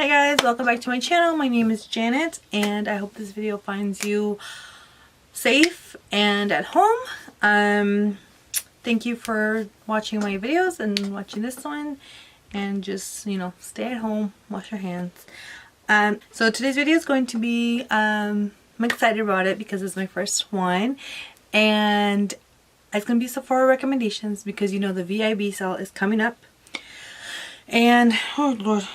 Hi guys, welcome back to my channel. My name is Janet and I hope this video finds you safe and at home. Thank you for watching my videos and watching this one, and just, you know, stay at home, wash your hands. So today's video is going to be, I'm excited about it because it's my first one, and it's going to be Sephora recommendations because, you know, the VIB sale is coming up. And oh lord,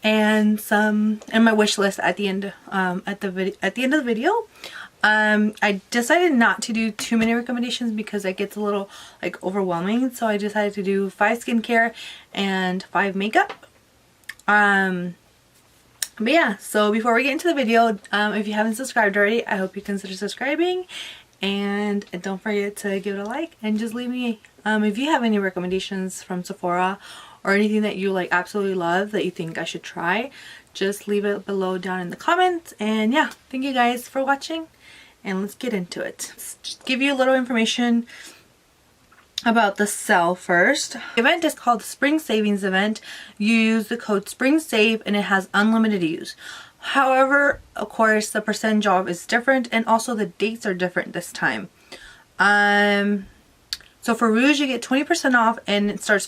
and my wish list at the end at the end of the video. I decided not to do too many recommendations because it gets a little like overwhelming, so I decided to do 5 skincare and 5 makeup. But yeah, so before we get into the video, if you haven't subscribed already, I hope you consider subscribing, and don't forget to give it a like, and just leave me if you have any recommendations from Sephora or anything that you like absolutely love that you think I should try, just leave it below down in the comments. And yeah, thank you guys for watching, and let's get into it. Just give you a little information about the sale first. The event is called the Spring Savings Event. You use the code SPRINGSAVE and it has unlimited use. However, of course, the percentage off is different, and also the dates are different this time. So for Rouge you get 20% off, and it starts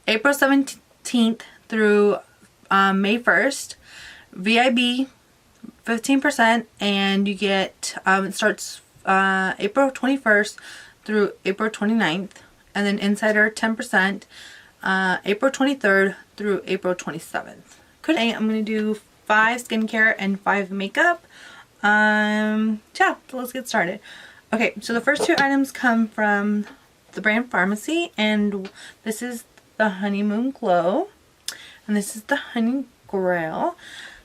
April 17th through May 1st. VIB 15%, and you get it starts April 21st through April 29th, and then Insider 10%, April 23rd through April 27th. I'm gonna do 5 skincare and 5 makeup. Yeah, so let's get started. Okay, so the first 2 items come from the brand Pharmacy, and this is the Honeymoon Glow, and this is the Honey Grail.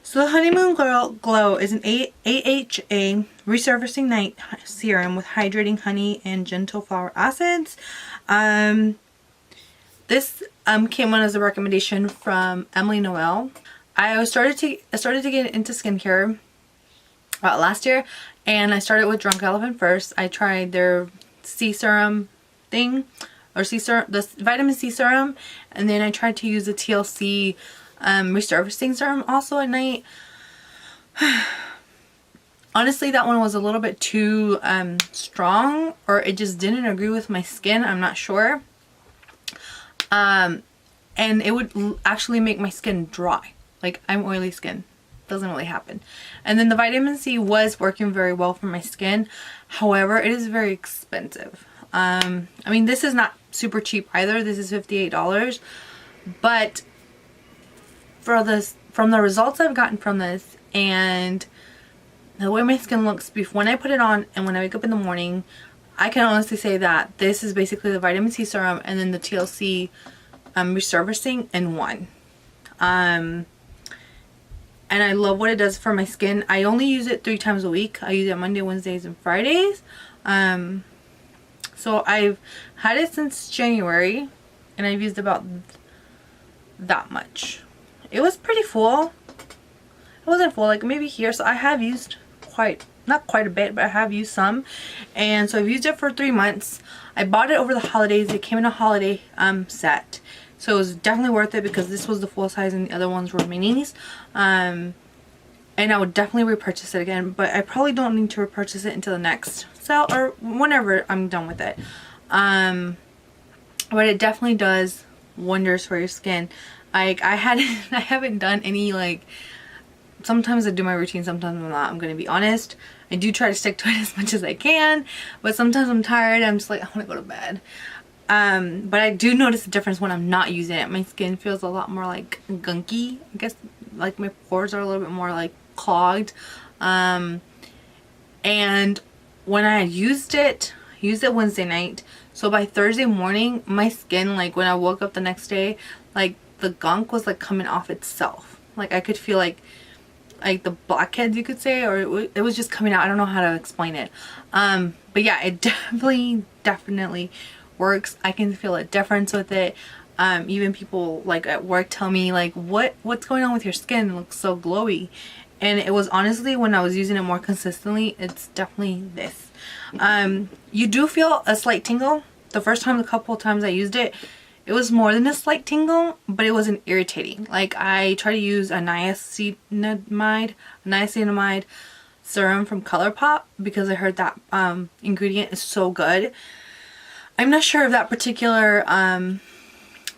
So the Honeymoon Glow is an AHA resurfacing night serum with hydrating honey and gentle flower acids. This came on as a recommendation from Emily Noel. I started to get into skincare last year, and I started with Drunk Elephant first. I tried their C serum thing, or C serum, the vitamin C serum, and then I tried to use the TLC resurfacing serum also at night. Honestly, that one was a little bit too strong, or it just didn't agree with my skin. I'm not sure. And it would actually make my skin dry. Like, I'm oily skin. Doesn't really happen. And then the vitamin C was working very well for my skin. However, it is very expensive. I mean, this is not super cheap either. This is $58. But for this, from the results I've gotten from this and the way my skin looks when I put it on and when I wake up in the morning, I can honestly say that this is basically the vitamin C serum and then the TLC resurfacing in one. And I love what it does for my skin. I only use it 3 times a week. I use it Monday, Wednesdays, and Fridays. So I've had it since January, and I've used about that much. It was pretty full. It wasn't full, like maybe here. So I have used not quite a bit, but I have used some. And so I've used it for 3 months. I bought it over the holidays. It came in a holiday set. So it was definitely worth it because this was the full size and the other ones were minis. And I would definitely repurchase it again, but I probably don't need to repurchase it until the next sale or whenever I'm done with it. But it definitely does wonders for your skin. Like, I haven't done any, like, sometimes I do my routine, sometimes I'm not. I'm gonna be honest. I do try to stick to it as much as I can, but sometimes I'm tired. I'm just like, I want to go to bed. But I do notice a difference when I'm not using it. My skin feels a lot more like gunky. I guess like my pores are a little bit more like clogged. And when I used it Wednesday night. So by Thursday morning, my skin, like when I woke up the next day, like the gunk was like coming off itself. Like I could feel like the blackheads, you could say, or it was just coming out. I don't know how to explain it. But yeah, it definitely works. I can feel a difference with it. Even people like at work tell me like, what's going on with your skin? It looks so glowy. And it was honestly, when I was using it more consistently, it's definitely this. You do feel a slight tingle. The first time, the couple of times I used it, It was more than a slight tingle, but it wasn't irritating. Like, I try to use a niacinamide serum from Colourpop because I heard that ingredient is so good. I'm not sure if that particular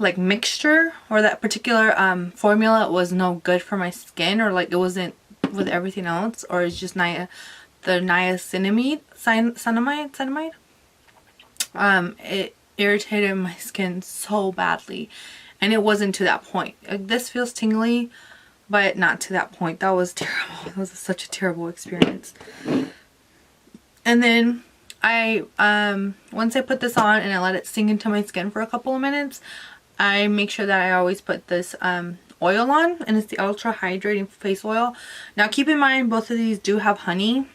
like mixture or that particular formula was no good for my skin, or like it wasn't with everything else, or it's just the niacinamide. It irritated my skin so badly, and it wasn't to that point. Like, this feels tingly, but not to that point. That was terrible. It was such a terrible experience. And then I once I put this on and I let it sink into my skin for a couple of minutes, I make sure that I always put this oil on, and it's the Ultra Hydrating Face Oil. Now keep in mind, both of these do have honey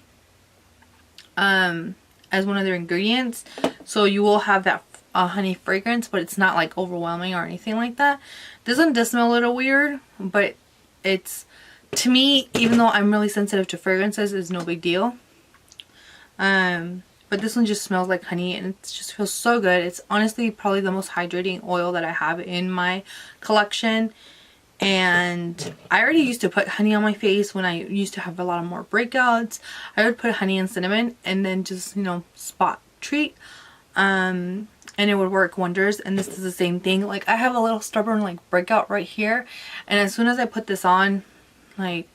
as one of their ingredients, so you will have that honey fragrance, but it's not like overwhelming or anything like that. This one does smell a little weird, but it's, to me, even though I'm really sensitive to fragrances, it's no big deal. But this one just smells like honey, and it just feels so good. It's honestly probably the most hydrating oil that I have in my collection. And I already used to put honey on my face when I used to have a lot of more breakouts. I would put honey and cinnamon and then just, you know, spot treat. And it would work wonders. And this is the same thing. Like, I have a little stubborn like breakout right here, and as soon as I put this on, like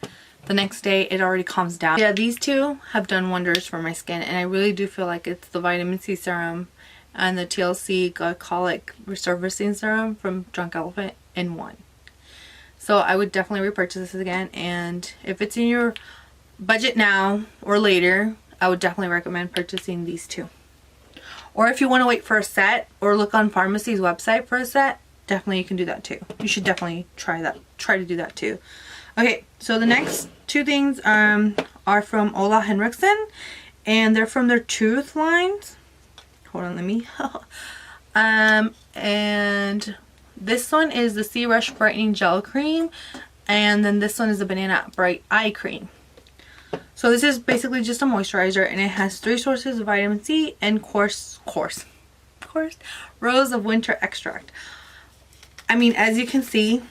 the next day, it already calms down. Yeah, these two have done wonders for my skin, and I really do feel like it's the vitamin C serum and the TLC glycolic resurfacing serum from Drunk Elephant in one. So I would definitely repurchase this again, and if it's in your budget now or later, I would definitely recommend purchasing these two. Or if you want to wait for a set or look on Pharmacy's website for a set, definitely you can do that too. You should definitely try to do that too. Okay, so the next two things are from OleHenriksen, and they're from their Truth lines. Hold on, let me and this one is the Sea Rush Brightening Gel Cream, and then this one is the Banana Bright Eye Cream. So this is basically just a moisturizer, and it has 3 sources of vitamin C and coarse Rose of Winter extract. I mean, as you can see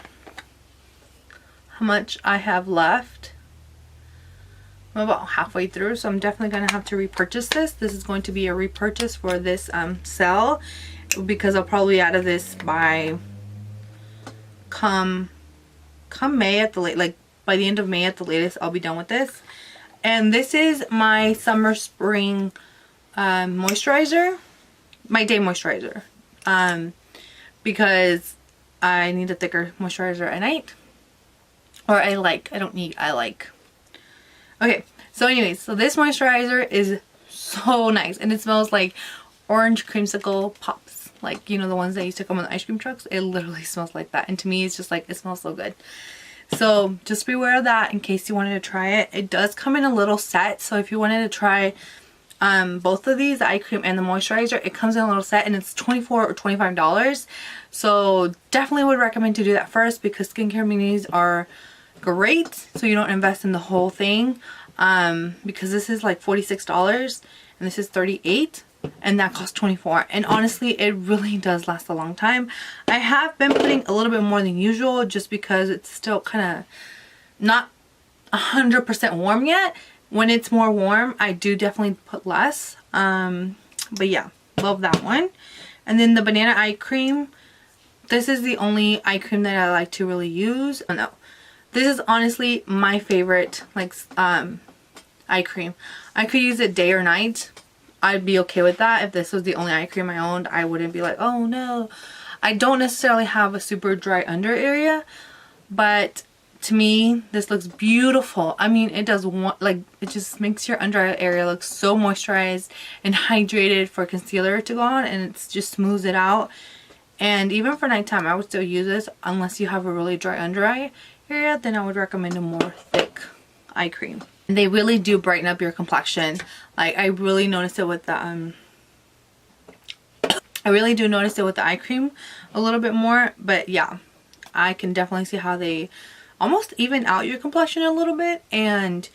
how much I have left. I'm about halfway through, so I'm definitely going to have to repurchase this. This is going to be a repurchase for this sale, because I'll probably be out of this by come May at the like by the end of May at the latest. I'll be done with this. And this is my summer spring moisturizer, my day moisturizer, because I need a thicker moisturizer at night. Or I don't need, I like. Okay, so anyways, so this moisturizer is so nice, and it smells like orange creamsicle pops. Like, you know, the ones that used to come on the ice cream trucks. It literally smells like that. And to me, it's just like, it smells so good. So just beware of that in case you wanted to try it. It does come in a little set. So if you wanted to try both of these, the eye cream and the moisturizer, it comes in a little set, and it's $24 or $25. So definitely would recommend to do that first, because skincare minis are great, so you don't invest in the whole thing, because this is like $46 and this is $38, and that costs $24. And honestly, it really does last a long time. I have been putting a little bit more than usual, just because it's still kind of not 100% warm yet. When it's more warm, I do definitely put less. But yeah, love that one. And then the Banana Eye Cream. This is the only eye cream that I like to really use. Oh no. This is honestly my favorite, like, eye cream. I could use it day or night. I'd be okay with that. If this was the only eye cream I owned, I wouldn't be like, oh no. I don't necessarily have a super dry under area, but to me, this looks beautiful. I mean, it does like, it just makes your under eye area look so moisturized and hydrated for concealer to go on, and it just smooths it out. And even for nighttime, I would still use this, unless you have a really dry under eye area, then I would recommend a more thick eye cream. And they really do brighten up your complexion. Like, I really noticed it with the I really do notice it with the eye cream a little bit more. But yeah, I can definitely see how they almost even out your complexion a little bit, and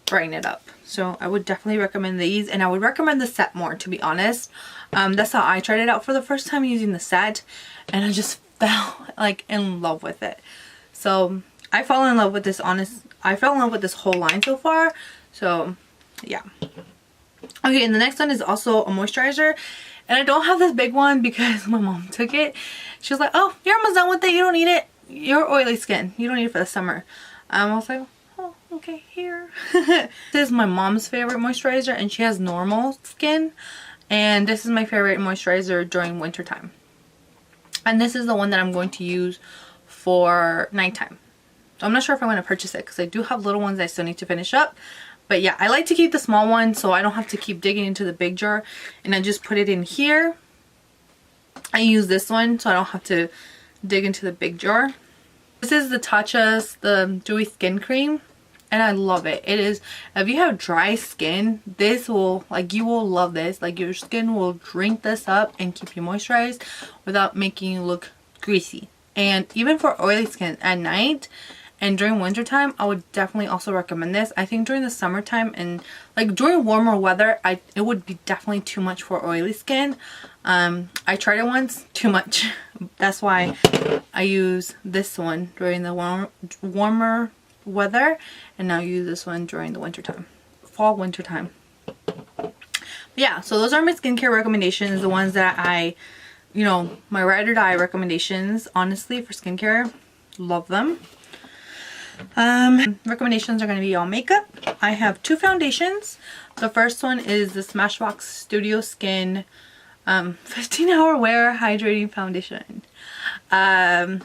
brighten it up. So I would definitely recommend these, and I would recommend the set more, to be honest. That's how I tried it out for the first time, using the set, and I just fell like in love with it. So I fell in love with this whole line so far. So yeah. Okay, and the next one is also a moisturizer, and I don't have this big one because my mom took it. She was like, oh, you're almost done with it, you don't need it, you're oily skin, you don't need it for the summer. I was like, oh, okay, here. This is my mom's favorite moisturizer, and she has normal skin, and this is my favorite moisturizer during winter time. And this is the one that I'm going to use for nighttime. So I'm not sure if I'm going to purchase it because I do have little ones I still need to finish up. But yeah, I like to keep the small one so I don't have to keep digging into the big jar, and I just put it in here. I use this one so I don't have to dig into the big jar. This is the Tatcha's the Dewy Skin Cream, and I love it. It is, if you have dry skin, this will, like, you will love this. Like, your skin will drink this up and keep you moisturized without making you look greasy. And even for oily skin at night and during winter time, I would definitely also recommend this. I think during the summertime and like during warmer weather, it would be definitely too much for oily skin. I tried it once, too much. That's why I use this one during the warmer weather, and now use this one during the winter time, fall winter time. But yeah, so those are my skincare recommendations, the ones that I, you know, my ride or die recommendations, honestly, for skincare. Love them. Recommendations are going to be all makeup. I have two foundations. The first one is the Smashbox Studio Skin 15-hour wear hydrating foundation. Wow,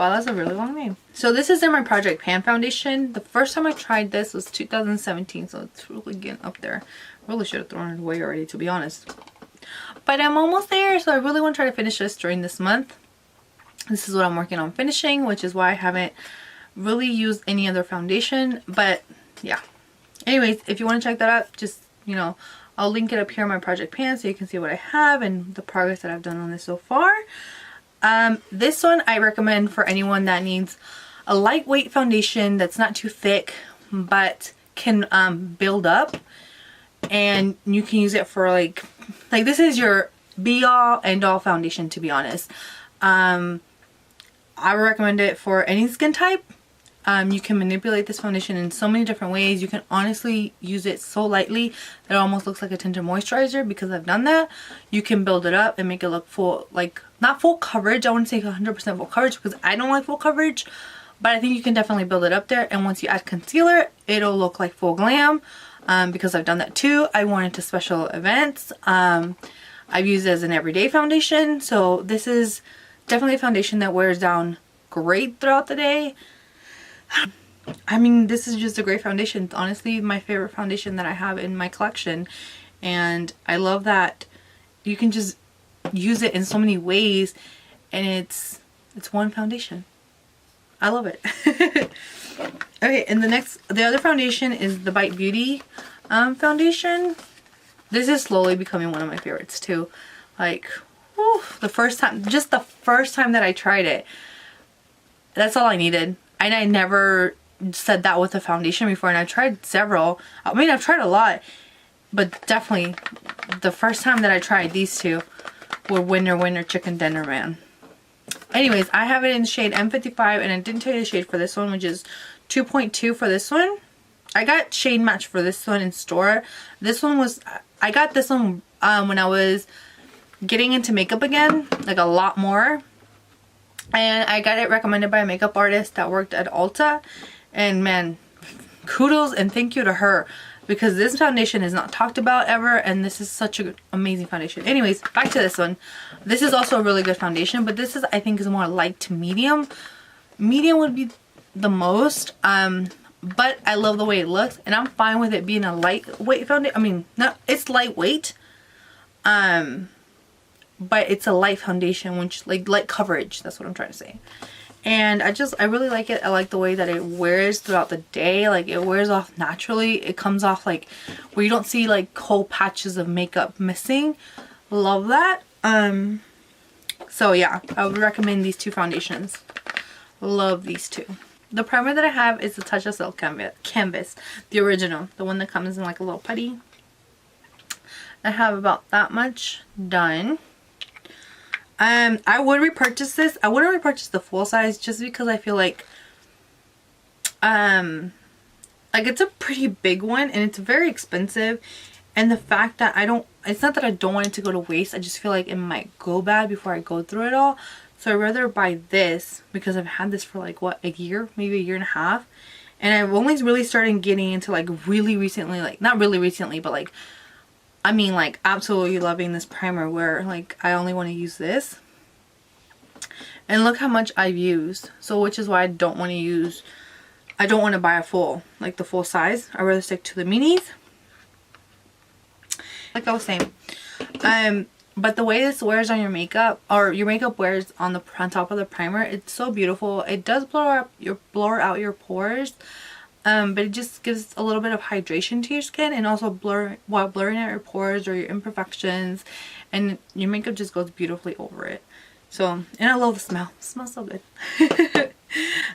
that's a really long name. So this is in my Project Pan foundation. The first time I tried this was 2017, so it's really getting up there. Really should have thrown it away already, to be honest. But I'm almost there, so I really want to try to finish this during this month. This is what I'm working on finishing, which is why I haven't really used any other foundation. But yeah. Anyways, if you want to check that out, just, you know, I'll link it up here on my Project Pan so you can see what I have and the progress that I've done on this so far. This one I recommend for anyone that needs a lightweight foundation that's not too thick but can build up, and you can use it for like this is your be all end all foundation, to be honest. I would recommend it for any skin type. You can manipulate this foundation in so many different ways. You can honestly use it so lightly that it almost looks like a tinted moisturizer, because I've done that. You can build it up and make it look full, like not full coverage. I wouldn't say 100% full coverage because I don't like full coverage, but I think you can definitely build it up there. And once you add concealer, it'll look like full glam, because I've done that too. I wore it to special events. I've used it as an everyday foundation. So this is definitely a foundation that wears down great throughout the day. I mean, this is just a great foundation. It's honestly my favorite foundation that I have in my collection, and I love that you can just use it in so many ways, and it's one foundation. I love it. Okay, and the other foundation is the Bite Beauty foundation. This is slowly becoming one of my favorites too. Like, whew, just the first time that I tried it, that's all I needed. And I never said that with a foundation before, and I've tried several. I mean, I've tried a lot, but definitely the first time that I tried these two were winner chicken dinner, man. Anyways, I have it in shade M55, and I didn't tell you the shade for this one, which is 2.2 for this one. I got shade match for this one in store. This one was, I got this one when I was getting into makeup again, like a lot more. And I got it recommended by a makeup artist that worked at Ulta. And man, kudos and thank you to her, because this foundation is not talked about ever, and this is such an amazing foundation. Anyways, back to this one. This is also a really good foundation, but this is, I think, is more light to medium. Medium would be the most, but I love the way it looks, and I'm fine with it being a lightweight foundation. I mean, no, it's lightweight, but it's a light foundation, which like light coverage, that's what I'm trying to say. And I really like it. I like the way that it wears throughout the day. Like, it wears off naturally. It comes off like where you don't see like whole patches of makeup missing. Love that. So yeah, I would recommend these two foundations. Love these two. the primer that I have is the Touch of Silk Canvas, the original, the one that comes in like a little putty. I have about that much done. I would repurchase this. I wouldn't repurchase the full size just because I feel like it's a pretty big one and it's very expensive, and the fact that it's not that I don't want it to go to waste, I just feel like it might go bad before I go through it all. So I'd rather buy this because I've had this for like what, a year, maybe a year and a half, and I've only really started getting into like really recently, like not really recently, but like I mean like absolutely loving this primer where like I only want to use this. And look how much I've used. So which is why I don't want to buy a full, like the full size. I'd rather stick to the minis. Like I was saying. But the way this wears on your makeup, or your makeup wears on top of the primer, it's so beautiful. It does blur out your pores. But it just gives a little bit of hydration to your skin, and also while blurring out your pores or your imperfections, and your makeup just goes beautifully over it. So, and I love the smell. It smells so good.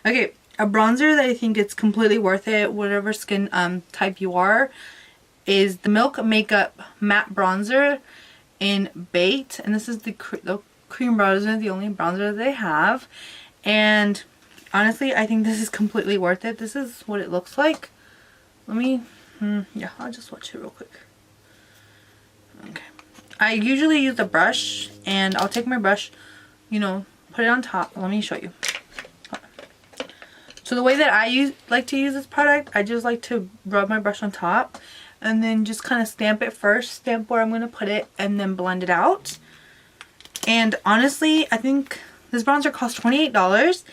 Okay, a bronzer that I think it's completely worth it, whatever skin type you are, is the Milk Makeup Matte Bronzer in Baked, and this is the cream bronzer, the only bronzer that they have. And honestly, I think this is completely worth it. This is what it looks like. Let me, yeah, I'll just swatch it real quick. Okay. I usually use a brush, and I'll take my brush, you know, put it on top. Let me show you. So the way that I like to use this product, I just like to rub my brush on top, and then just kind of stamp it first, stamp where I'm going to put it, and then blend it out. And honestly, I think this bronzer costs $28.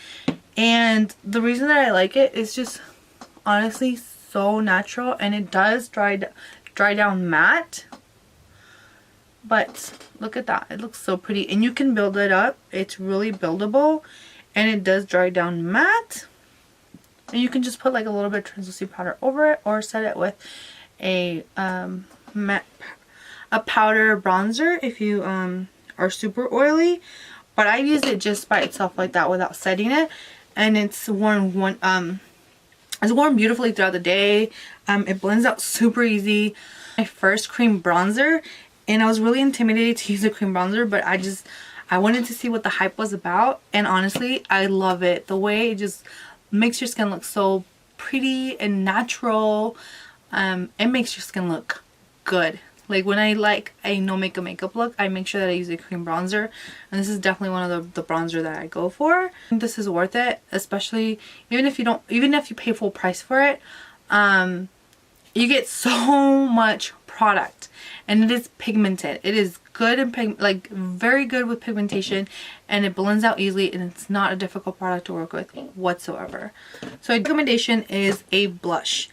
And the reason that I like it is just honestly so natural, and it does dry down matte. But look at that, it looks so pretty, and you can build it up. It's really buildable, and it does dry down matte. And you can just put like a little bit of translucent powder over it, or set it with a powder bronzer if you are super oily. But I use it just by itself like that without setting it. And it's worn beautifully throughout the day. It blends out super easy. My first cream bronzer, and I was really intimidated to use a cream bronzer, but I wanted to see what the hype was about, and honestly, I love it. The way it just makes your skin look so pretty and natural. It makes your skin look good. Like when I like a no makeup look, I make sure that I use a cream bronzer, and this is definitely one of the bronzer that I go for. This is worth it, especially even if you pay full price for it. You get so much product, and it is pigmented. It is good and like very good with pigmentation, and it blends out easily, and it's not a difficult product to work with whatsoever. So a recommendation is a blush.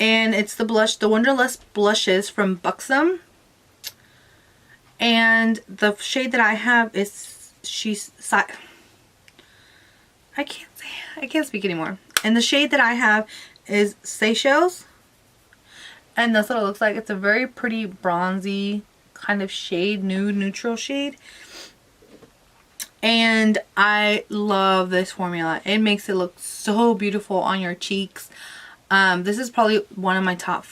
And it's the Wonderlust Blushes from Buxom. And the shade that I have is I can't speak anymore. And the shade that I have is Seychelles. And that's what it looks like. It's a very pretty bronzy kind of shade, nude, neutral shade. And I love this formula. It makes it look so beautiful on your cheeks. This is probably one of my top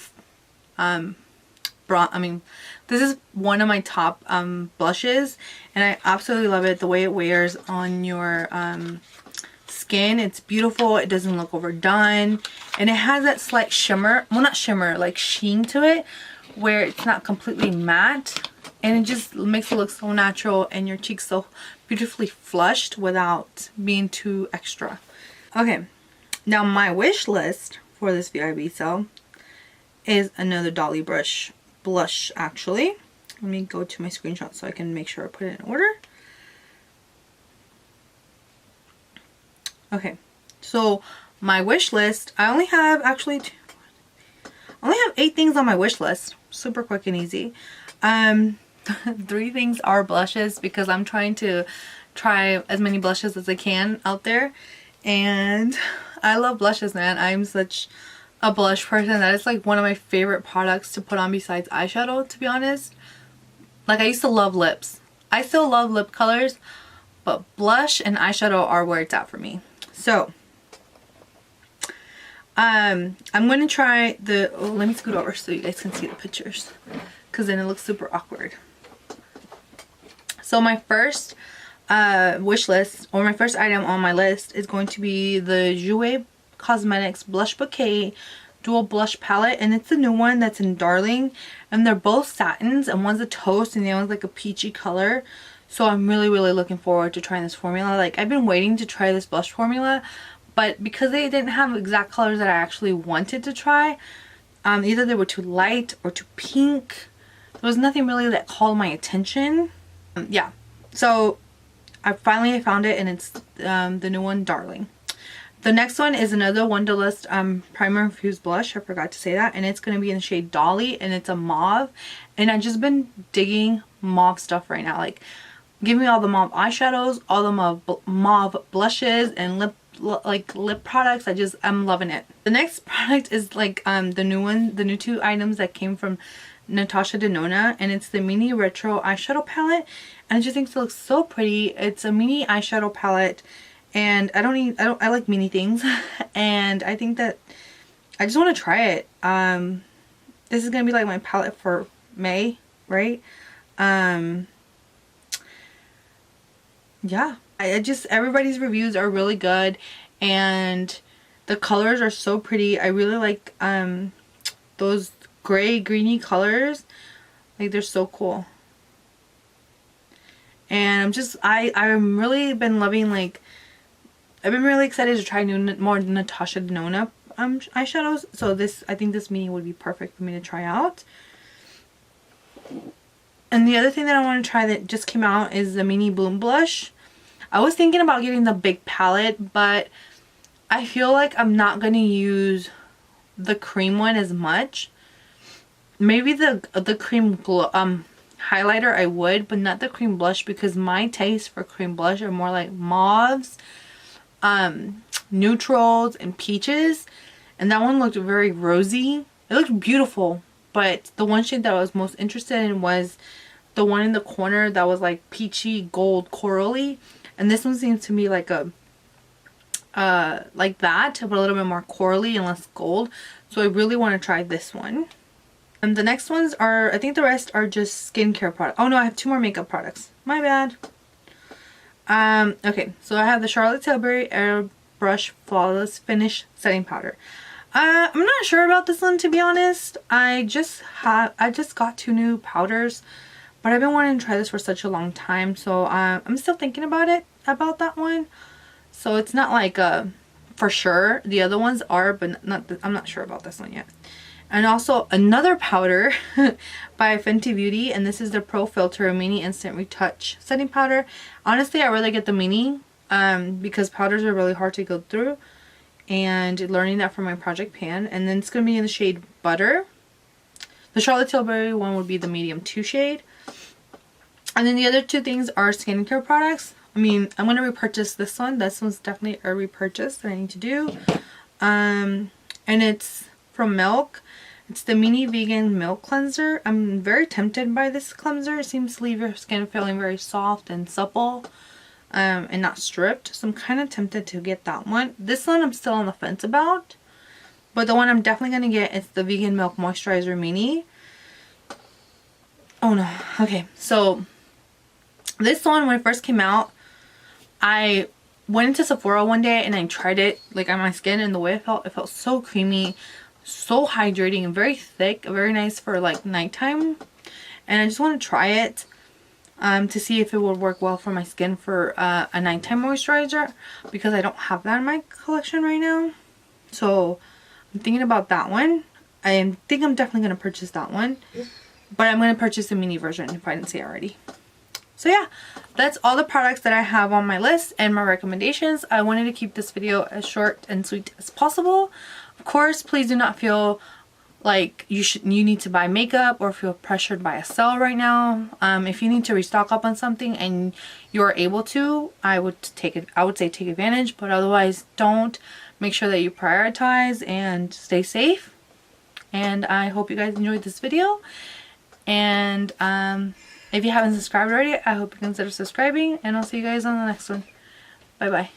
this is one of my top blushes, and I absolutely love it. The way it wears on your skin, it's beautiful. It doesn't look overdone, and it has that slight shimmer, well not shimmer, like sheen to it, where it's not completely matte, and it just makes it look so natural, and your cheeks so beautifully flushed without being too extra. Okay, now my wish list for this VIB sale is another Dolly blush actually. Let me go to my screenshot so I can make sure I put it in order. Okay, so my wish list, I only have 8 things on my wish list. Super quick and easy. 3 things are blushes, because I'm trying to try as many blushes as I can out there, and I love blushes, man. I'm such a blush person. That is like one of my favorite products to put on besides eyeshadow, to be honest. Like I used to love lips. I still love lip colors, but blush and eyeshadow are where it's at for me. So I'm going to try the, oh, let me scoot over so you guys can see the pictures, because then it looks super awkward. So my first wish list, or my first item on my list, is going to be the Jouer Cosmetics Blush Bouquet Dual Blush Palette, and it's the new one that's in Darling, and they're both satins, and one's a taupe and the other one's like a peachy color. So I'm really looking forward to trying this formula. Like, I've been waiting to try this blush formula, but because they didn't have exact colors that I actually wanted to try, either they were too light or too pink. There was nothing really that called my attention. Yeah, so I finally found it, and it's the new one, Darling. The next one is another Wonderlust primer infused blush. I forgot to say that, and it's going to be in the shade Dolly, and it's a mauve, and I've just been digging mauve stuff right now. Like, give me all the mauve eyeshadows, all the mauve blushes, and lip products. I'm loving it. The next product is like the new two items that came from Natasha Denona, and it's the mini retro eyeshadow palette, and I just think it looks so pretty. It's a mini eyeshadow palette, and I like mini things, and I think that I just want to try it. This is gonna be like my palette for May, right? Yeah, everybody's reviews are really good, and the colors are so pretty. I really like those gray greeny colors. Like, they're so cool. And I'm really been loving, like, I've been really excited to try more Natasha Denona eyeshadows. So I think this mini would be perfect for me to try out. And the other thing that I want to try that just came out is the mini Bloom blush. I was thinking about getting the big palette, but I feel like I'm not going to use the cream one as much. Maybe the cream glow highlighter I would, but not the cream blush, because my taste for cream blush are more like mauves, neutrals, and peaches, and that one looked very rosy. It looked beautiful, but the one shade that I was most interested in was the one in the corner that was like peachy gold corally, and this one seems to me like a like that, but a little bit more corally and less gold. So I really want to try this one. And the next ones are, I think the rest are just skincare products. Oh no, I have 2 more makeup products. My bad. Okay, so I have the Charlotte Tilbury Airbrush Flawless Finish Setting Powder. I'm not sure about this one, to be honest. I just got 2 new powders, but I've been wanting to try this for such a long time, so I'm still thinking about that one. So it's not like for sure. The other ones are, but I'm not sure about this one yet. And also another powder by Fenty Beauty, and this is the Pro Filter Mini Instant Retouch Setting Powder. Honestly, I rather get the mini because powders are really hard to go through, and learning that from my project pan. And then it's going to be in the shade Butter. The Charlotte Tilbury one would be the medium 2 shade. And then the other 2 things are skincare products. I mean, I'm going to repurchase this one. This one's definitely a repurchase that I need to do. And it's from Milk. It's the mini vegan milk cleanser. I'm very tempted by this cleanser. It seems to leave your skin feeling very soft and supple, and not stripped. So I'm kind of tempted to get that one. This one I'm still on the fence about, but the one I'm definitely going to get is the vegan milk moisturizer mini. Oh no. Okay, so this one, when it first came out, I went into Sephora one day and I tried it like on my skin, and the way it felt so creamy, so hydrating, and very thick, very nice for like nighttime. And I just want to try it to see if it would work well for my skin for a nighttime moisturizer, because I don't have that in my collection right now. So I'm thinking about that one. I think I'm definitely going to purchase that one, but I'm going to purchase the mini version if I didn't say already. So yeah, that's all the products that I have on my list and my recommendations. I wanted to keep this video as short and sweet as possible. Of course, please do not feel like you need to buy makeup or feel pressured by a sale right now. If you need to restock up on something and you are able to, I would say take advantage, but otherwise don't. Make sure that you prioritize and stay safe. And I hope you guys enjoyed this video. And if you haven't subscribed already, I hope you consider subscribing, and I'll see you guys on the next one. Bye bye.